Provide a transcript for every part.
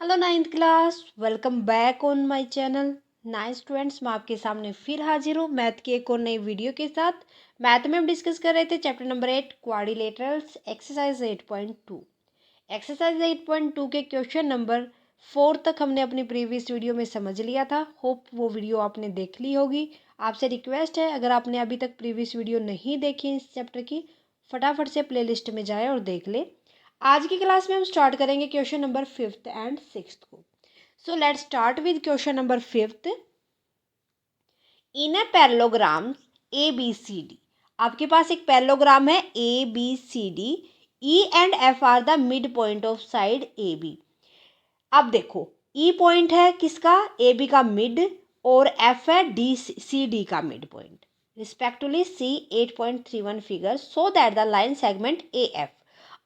Hello ninth class, welcome back on my channel. Nice students, मैं आपके सामने फिर हाजिर हूँ मैथ की एक और नई वीडियो के साथ। मैथ में हम डिस्कस कर रहे थे chapter number 8 quadrilaterals, exercise 8.2। Exercise 8.2 के क्वेश्चन नंबर 4 तक हमने अपनी प्रीवियस वीडियो में समझ लिया था। होप वो वीडियो आपने देख ली होगी। आपसे रिक्वेस्ट है, अगर आपने अभी तक प्रीवियस वीडियो नहीं देखी इस चैप्टर की, फटाफट से प्ले लिस्ट में जाए और देख ले। आज की क्लास में हम स्टार्ट करेंगे question number 5th and 6th को। So let's start with question number 5th। In a parallelogram A B C D, आपके पास एक पैरेललोग्राम है A B C D. E and F are the mid point of side A B. अब देखो, E point है किसका, A B का mid, और एफ है डी सी डी का mid point respectively. See 8.31 figure so that the line segment A F.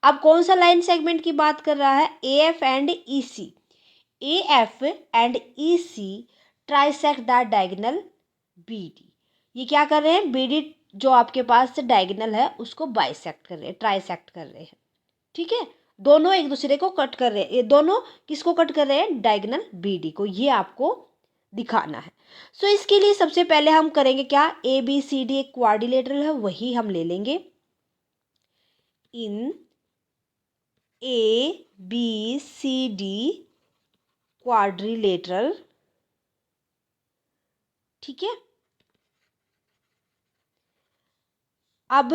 अब कौन सा लाइन सेगमेंट की बात कर रहा है, A F and E C. A F and E C trisect the diagonal B D. ये क्या कर रहे हैं, बी डी जो आपके पास डायगोनल है उसको बाइसेक्ट कर रहे हैं, ट्राइसेक्ट कर रहे हैं। ठीक है, दोनों एक दूसरे को कट कर रहे हैं। ये दोनों किसको कट कर रहे हैं, डायगोनल बी डी को। ये आपको दिखाना है। सो इसके लिए सबसे पहले हम करेंगे क्या, ए बी सी डी एक क्वाड्रिलेटरल है, वही हम ले लेंगे। In A B C D quadrilateral, ठीक है। अब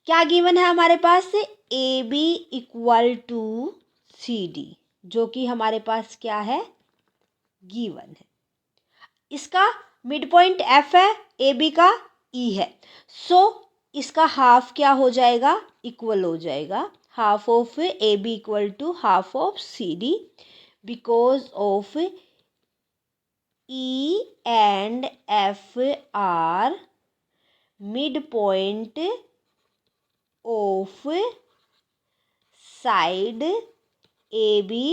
क्या गिवन है हमारे पास, A B equal to C D, जो कि हमारे पास क्या है, गिवन है। इसका मिड पॉइंट एफ है, ए बी का ई है। सो इसका हाफ क्या हो जाएगा, इक्वल हो जाएगा। Half of A B equal to half of C D, because of E and F are mid point of side A B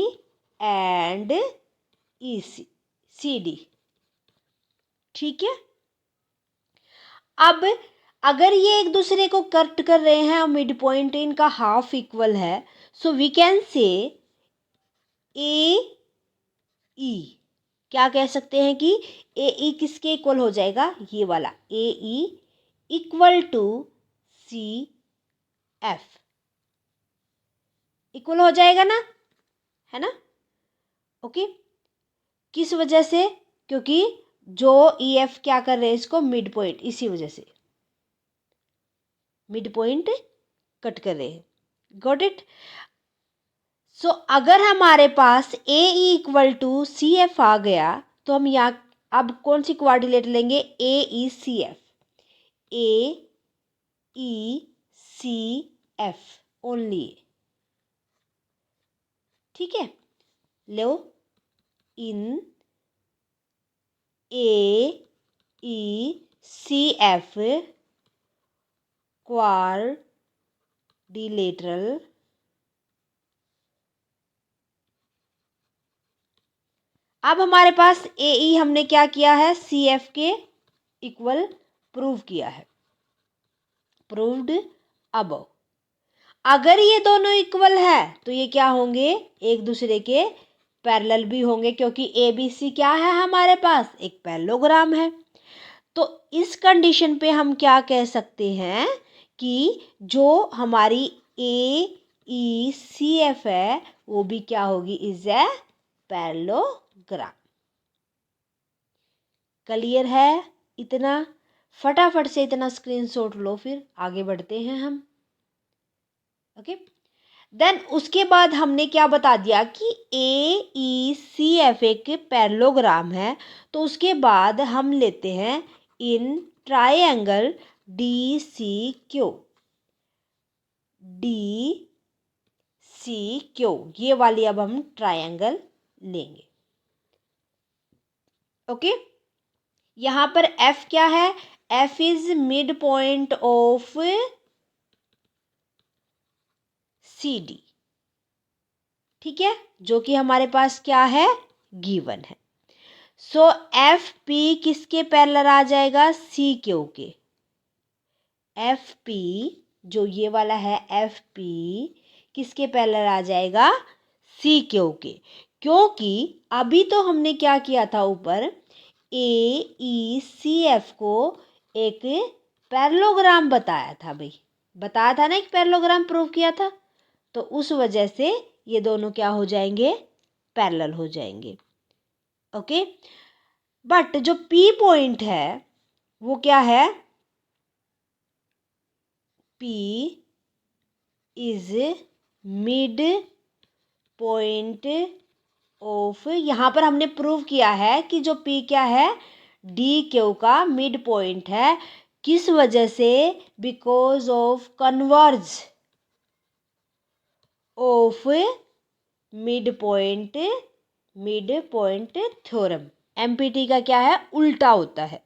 and E C D. ठीक है, अब अगर ये एक दूसरे को कट कर रहे हैं और मिड पॉइंट इनका हाफ इक्वल है, सो वी कैन से ए ई, क्या कह सकते हैं कि ए ई किसके इक्वल हो जाएगा, ये वाला A E equal to C F, equal हो जाएगा ना, है ना। ओके, किस वजह से, क्योंकि जो ई एफ क्या कर रहे हैं इसको मिड पॉइंट, इसी वजह से मिड पॉइंट कट कर रहे हैं। Got it. सो अगर हमारे पास ए इक्वल टू सी एफ आ गया, तो हम यहाँ अब कौन सी क्वाड्रिलेटर लेंगे, ए ई सी एफ। ए ई सी एफ ओनली, ठीक है। लो, इन ए ई सी एफ क्वाड्रिलेटरल, अब हमारे पास ए ई हमने क्या किया है, सी एफ के इक्वल प्रूव किया है, प्रूव्ड अबव। अगर ये दोनों इक्वल है तो ये क्या होंगे, एक दूसरे के पैरेलल भी होंगे, क्योंकि ए बी सी क्या है हमारे पास, एक पैरेललोग्राम है। तो इस कंडीशन पे हम क्या कह सकते हैं कि जो हमारी ए ई सी एफ है वो भी क्या होगी, इज ए पैरेललोग्राम। क्लियर है इतना, फटाफट से इतना स्क्रीनशॉट लो, फिर आगे बढ़ते हैं हम। ओके, देन उसके बाद हमने क्या बता दिया कि ए ई सी एफ एक पैरेललोग्राम है। तो उसके बाद हम लेते हैं in triangle D C Q, D C Q, ये वाली अब हम ट्रायंगल लेंगे। ओके, यहाँ पर एफ क्या है, F is mid point of C D, ठीक है, जो कि हमारे पास क्या है, गिवन है। सो एफ पी किसके पैरेलल आ जाएगा, सी क्यू के। एफ पी जो ये वाला है, एफ पी किसके पैरेलल आ जाएगा, सी क्यू के। क्योंकि अभी तो हमने क्या किया था ऊपर, AECF को एक पैरेललोग्राम बताया था भाई, बताया था ना, एक पैरेललोग्राम प्रूव किया था, तो उस वजह से ये दोनों क्या हो जाएंगे, पैरेलल हो जाएंगे। ओके, बट जो P पॉइंट है वो क्या है, P is mid point of, यहाँ पर हमने प्रूव किया है कि जो P क्या है, DQ का मिड पॉइंट है। किस वजह से, because of converse of mid point theorem. MPT का क्या है, उल्टा होता है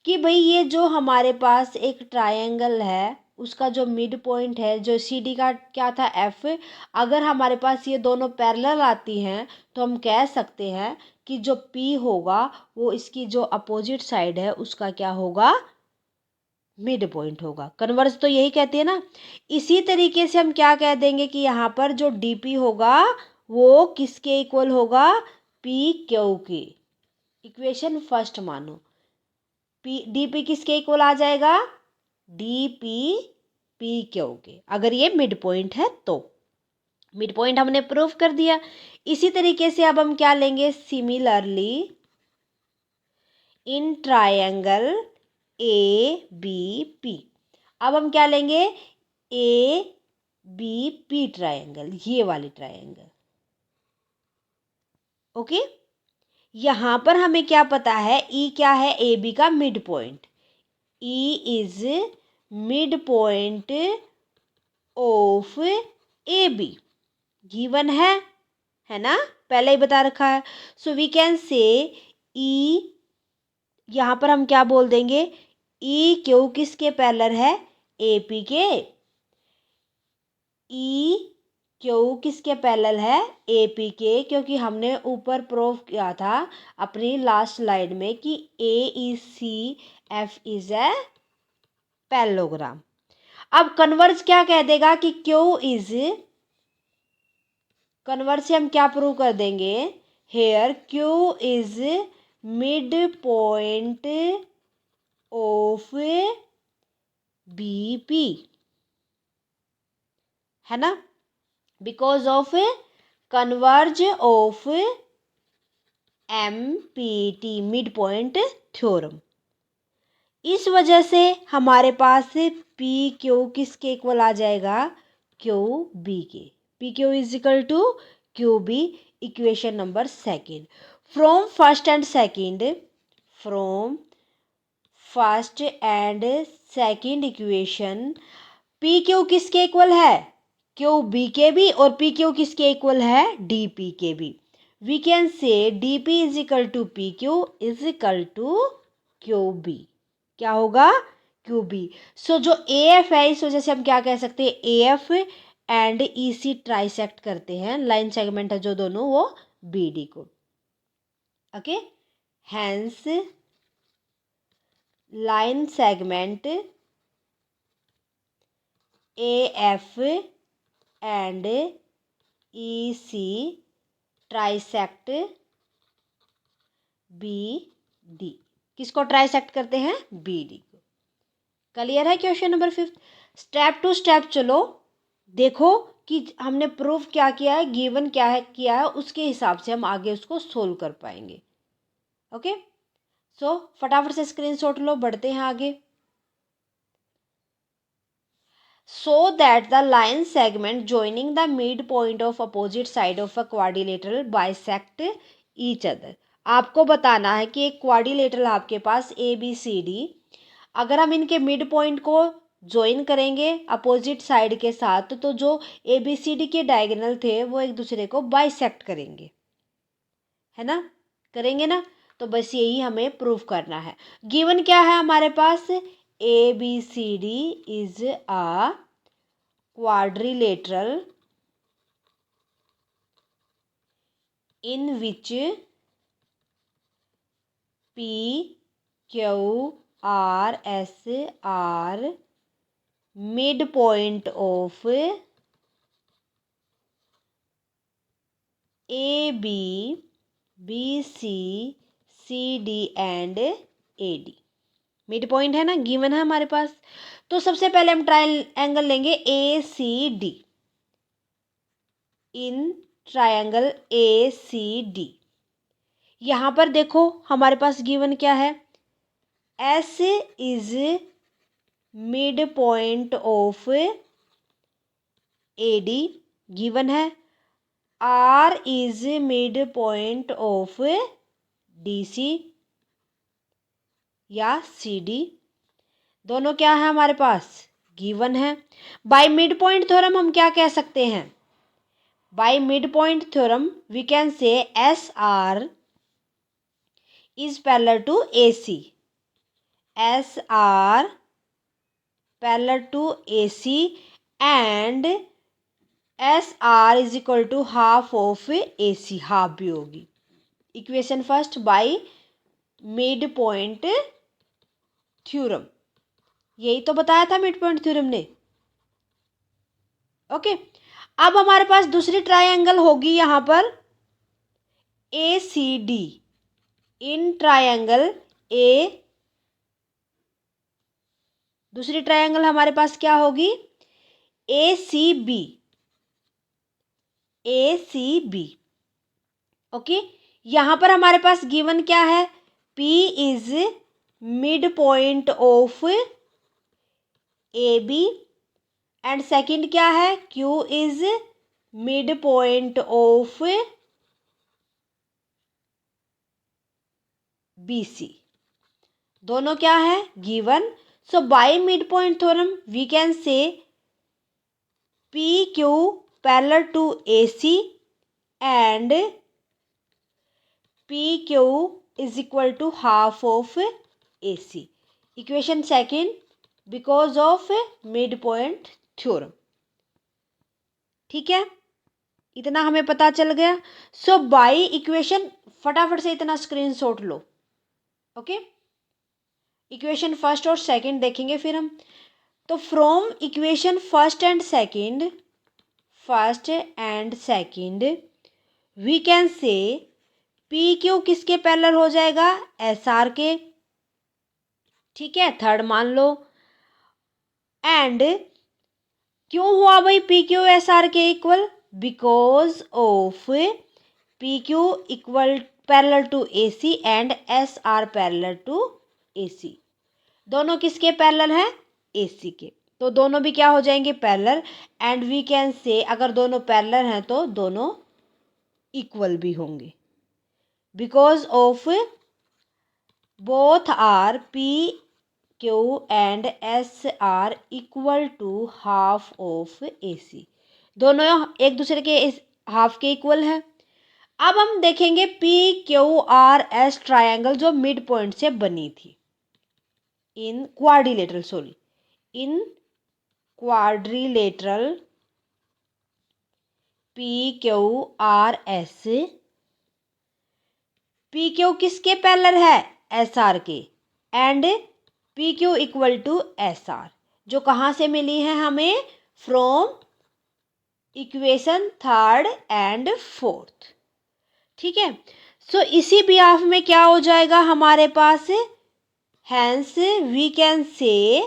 कि भाई ये जो हमारे पास एक ट्रायंगल है उसका जो मिड पॉइंट है, जो CD का क्या था, F, अगर हमारे पास ये दोनों पैरेलल आती हैं तो हम कह सकते हैं कि जो P होगा वो इसकी जो अपोजिट साइड है उसका क्या होगा, मिड पॉइंट होगा। कन्वर्ज तो यही कहते हैं ना। इसी तरीके से हम क्या कह देंगे कि यहाँ पर जो DP होगा वो किसके इक्वल होगा, PQ के। इक्वेशन फर्स्ट मानो, DP किसके इक्वल आ जाएगा, DP PQ के, अगर ये मिड पॉइंट है तो। मिड पॉइंट हमने प्रूव कर दिया। इसी तरीके से अब हम क्या लेंगे, सिमिलरली इन ट्रायंगल ABP, अब हम क्या लेंगे, ABP ट्रायंगल, ये वाली ट्रायंगल। ओके, यहां पर हमें क्या पता है, E क्या है, AB का mid point, E is mid point of AB, given है ना, पहले ही बता रखा है। So we can say E, यहाँ पर हम क्या बोल देंगे, EQ किसके पैरेलल है, AP के। EQ किसके पैरेलल है, AP के, क्योंकि हमने ऊपर प्रूव किया था अपनी लास्ट स्लाइड में कि AECF इज ए पैरेललोग्राम। अब कन्वर्ज क्या कह देगा कि Q इज, कन्वर्ज से हम क्या प्रूव कर देंगे, here Q is mid point of BP, है ना, because of converse of MPT, mid point theorem. इस वजह से हमारे पास PQ किसके इक्वल आ जाएगा, QB के। PQ is equal to QB, equation number second. From first and second, from first and second equation, PQ किसके इक्वल है, QB के भी, और PQ किसके इक्वल है, DP के भी। We can say DP is equal to PQ is equal to QB, क्या होगा, QB। सो जो AF है, इस वजह से हम क्या कह सकते हैं, AF एंड EC ट्राइसेक्ट करते हैं, लाइन सेगमेंट है जो दोनों, वो BD को। Okay, hence line segment AF and EC trisect BD, किसको ट्राइसेक्ट करते हैं, BD को। क्लियर है question number 5। Step to step चलो, देखो कि हमने प्रूफ क्या किया है, गिवन क्या है किया है, उसके हिसाब से हम आगे उसको सोल्व कर पाएंगे। ओके, सो फटाफट से स्क्रीनशॉट लो, बढ़ते हैं आगे। So that the line segment joining the midpoint of opposite side of a quadrilateral bisect each other, आपको बताना है कि एक क्वाड्रिलेटरल आपके पास ABCD, अगर हम इनके मिड पॉइंट को ज्वाइन करेंगे अपोजिट साइड के साथ, तो जो ABCD के डायगोनल थे वो एक दूसरे को बाइसेक्ट करेंगे, है ना, करेंगे ना, तो बस यही हमें प्रूफ करना है। गिवन क्या है हमारे पास, ABCD is a quadrilateral in which P, Q, R, S are midpoint of A B, B C, C D and A D. Mid point है ना, गिवन है हमारे पास। तो सबसे पहले हम ट्रायंगल लेंगे A C D. In triangle A C D, यहाँ पर देखो हमारे पास गिवन क्या है, S is mid point of A D given है, R is mid point of D C या सी डी, दोनों क्या है हमारे पास, गिवन है। बाय मिड पॉइंट थ्योरम हम क्या कह सकते हैं, by mid point theorem we can say S R is parallel to A C, S R parallel to A C and S R is equal to half of A C, half भी होगी। Equation first by mid point theorem, यही तो बताया था mid point theorem ने। Okay, अब हमारे पास दूसरी ट्रायंगल होगी यहाँ पर ए सी डी। इन ट्रायंगल ए, दूसरी ट्रायंगल हमारे पास क्या होगी, A C B, A C B. Okay, यहाँ पर हमारे पास गिवन क्या है, P is mid point of A B and second क्या है, Q is mid point of B C, दोनों क्या है, given. So by mid point theorem we can say P Q parallel to A C and P Q is equal to half of A C. Equation second because of mid point theorem. ठीक है, इतना हमें पता चल गया। सो by equation, फटाफट से इतना स्क्रीनशॉट लो। ओके, इक्वेशन फर्स्ट और सेकंड देखेंगे फिर हम। तो from equation first and second we can say P Q किसके पैरेलल हो जाएगा, एस आर के। ठीक है, थर्ड मान लो। एंड क्यों हुआ भाई पी क्यू एस आर के equal, because of P Q equal parallel to A C and S R parallel to A C. दोनों किसके पैरेलल हैं, ए सी के, तो दोनों भी क्या हो जाएंगे, पैरेलल। एंड वी कैन से अगर दोनों पैरेलल हैं तो दोनों इक्वल भी होंगे, because of both are P Q and S R equal to half of A C, दोनों एक दूसरे के इस हाफ के इक्वल है। अब हम देखेंगे P Q R S triangle जो मिड पॉइंट से बनी थी, in quadrilateral P Q R S, P Q किसके पैरेलल है, एस आर के, and P Q equal to S R, जो कहाँ से मिली है हमें, from equation third and fourth. ठीक है, सो इसी बिहाफ में क्या हो जाएगा हमारे पास, hence we can say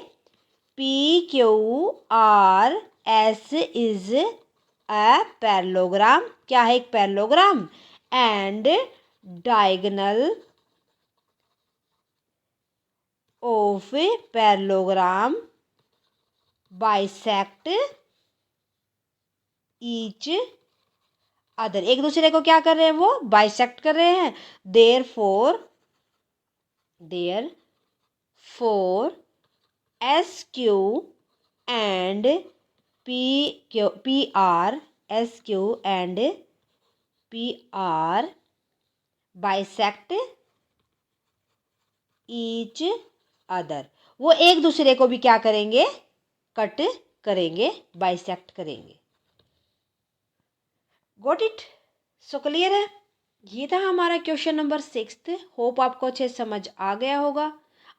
P Q R S is a parallelogram, क्या है, एक parallelogram, and diagonal of parallelogram bisect each other, एक दूसरे को क्या कर रहे हैं, वो बाइसेक्ट कर रहे हैं। Therefore S Q and P R, S Q and P R bisect each other, वो एक दूसरे को भी क्या करेंगे, कट करेंगे, बाइसेक्ट करेंगे। गॉट इट, सो क्लियर है। ये था हमारा क्वेश्चन नंबर 6। होप आपको अच्छे समझ आ गया होगा।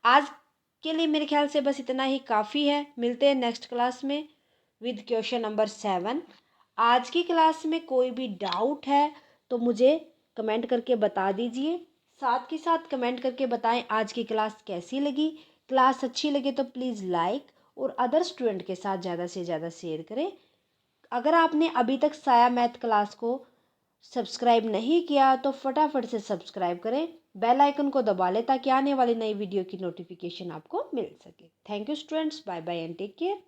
आज के लिए मेरे ख्याल से बस इतना ही काफ़ी है। मिलते हैं नेक्स्ट क्लास में विद क्वेश्चन नंबर 7। आज की क्लास में कोई भी डाउट है तो मुझे कमेंट करके बता दीजिए। साथ के साथ कमेंट करके बताएं आज की क्लास कैसी लगी। क्लास अच्छी लगे तो प्लीज़ लाइक और अदर स्टूडेंट के साथ ज़्यादा से ज़्यादा शेयर करें। अगर आपने अभी तक साया मैथ क्लास को सब्सक्राइब नहीं किया तो फटाफट से सब्सक्राइब करें, बेल आइकन को दबा लें ताकि आने वाली नई वीडियो की नोटिफिकेशन आपको मिल सके। Thank you students, bye bye and take care.